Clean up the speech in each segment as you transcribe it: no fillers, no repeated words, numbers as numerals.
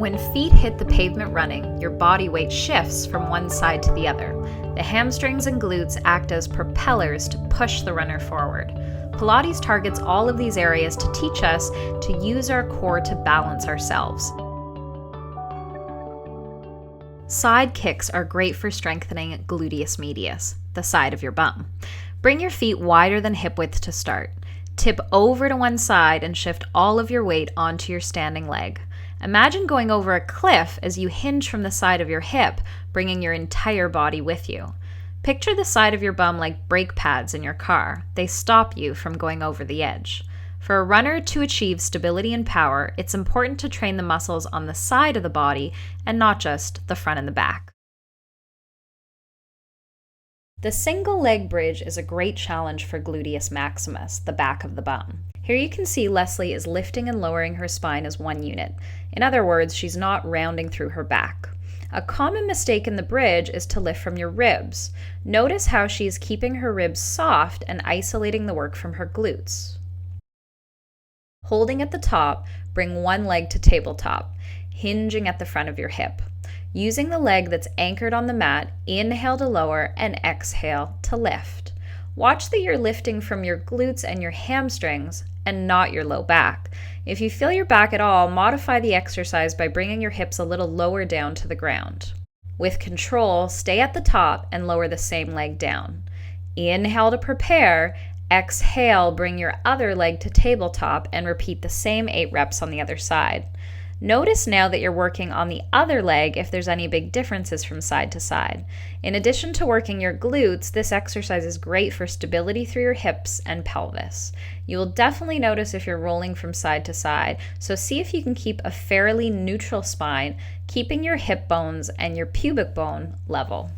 When feet hit the pavement running, your body weight shifts from one side to the other. The hamstrings and glutes act as propellers to push the runner forward. Pilates targets all of these areas to teach us to use our core to balance ourselves. Side kicks are great for strengthening gluteus medius, the side of your bum. Bring your feet wider than hip width to start. Tip over to one side and shift all of your weight onto your standing leg. Imagine going over a cliff as you hinge from the side of your hip, bringing your entire body with you. Picture the side of your bum like brake pads in your car. They stop you from going over the edge. For a runner to achieve stability and power, it's important to train the muscles on the side of the body and not just the front and the back. The single leg bridge is a great challenge for gluteus maximus, the back of the bum. Here you can see Leslie is lifting and lowering her spine as one unit. In other words, she's not rounding through her back. A common mistake in the bridge is to lift from your ribs. Notice how she's keeping her ribs soft and isolating the work from her glutes. Holding at the top, bring one leg to tabletop, hinging at the front of your hip. Using the leg that's anchored on the mat, inhale to lower and exhale to lift. Watch that you're lifting from your glutes and your hamstrings and not your low back. If you feel your back at all, modify the exercise by bringing your hips a little lower down to the ground. With control, stay at the top and lower the same leg down. Inhale to prepare. Exhale, bring your other leg to tabletop and repeat the same 8 reps on the other side. Notice now that you're working on the other leg if there's any big differences from side to side. In addition to working your glutes, this exercise is great for stability through your hips and pelvis. You will definitely notice if you're rolling from side to side, so see if you can keep a fairly neutral spine, keeping your hip bones and your pubic bone level.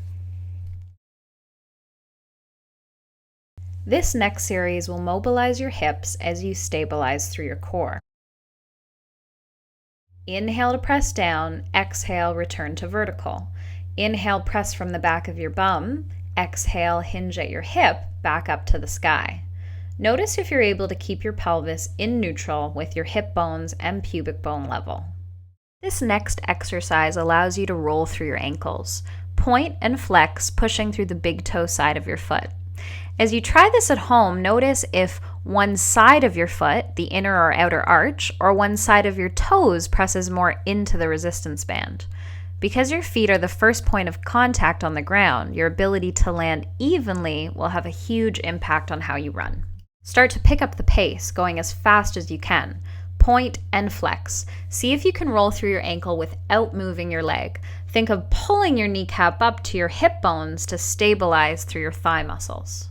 This next series will mobilize your hips as you stabilize through your core. Inhale to press down, exhale, return to vertical. Inhale, press from the back of your bum. Exhale, hinge at your hip, back up to the sky. Notice if you're able to keep your pelvis in neutral with your hip bones and pubic bone level. This next exercise allows you to roll through your ankles. Point and flex, pushing through the big toe side of your foot. As you try this at home, notice if one side of your foot, the inner or outer arch, or one side of your toes presses more into the resistance band. Because your feet are the first point of contact on the ground, your ability to land evenly will have a huge impact on how you run. Start to pick up the pace, going as fast as you can. Point and flex. See if you can roll through your ankle without moving your leg. Think of pulling your kneecap up to your hip bones to stabilize through your thigh muscles.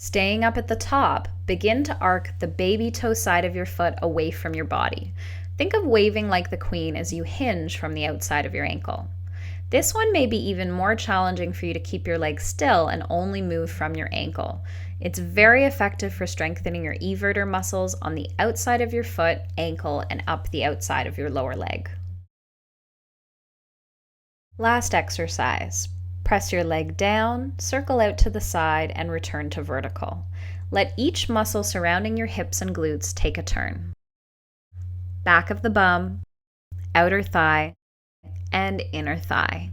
Staying up at the top, begin to arc the baby toe side of your foot away from your body. Think of waving like the queen as you hinge from the outside of your ankle. This one may be even more challenging for you to keep your leg still and only move from your ankle. It's very effective for strengthening your everter muscles on the outside of your foot, ankle, and up the outside of your lower leg. Last exercise. Press your leg down, circle out to the side, and return to vertical. Let each muscle surrounding your hips and glutes take a turn. Back of the bum, outer thigh, and inner thigh.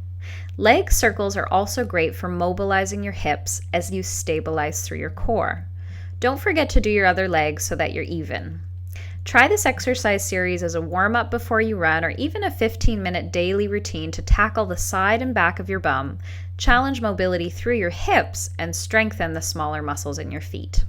Leg circles are also great for mobilizing your hips as you stabilize through your core. Don't forget to do your other leg so that you're even. Try this exercise series as a warm-up before you run, or even a 15-minute daily routine to tackle the side and back of your bum, challenge mobility through your hips, and strengthen the smaller muscles in your feet.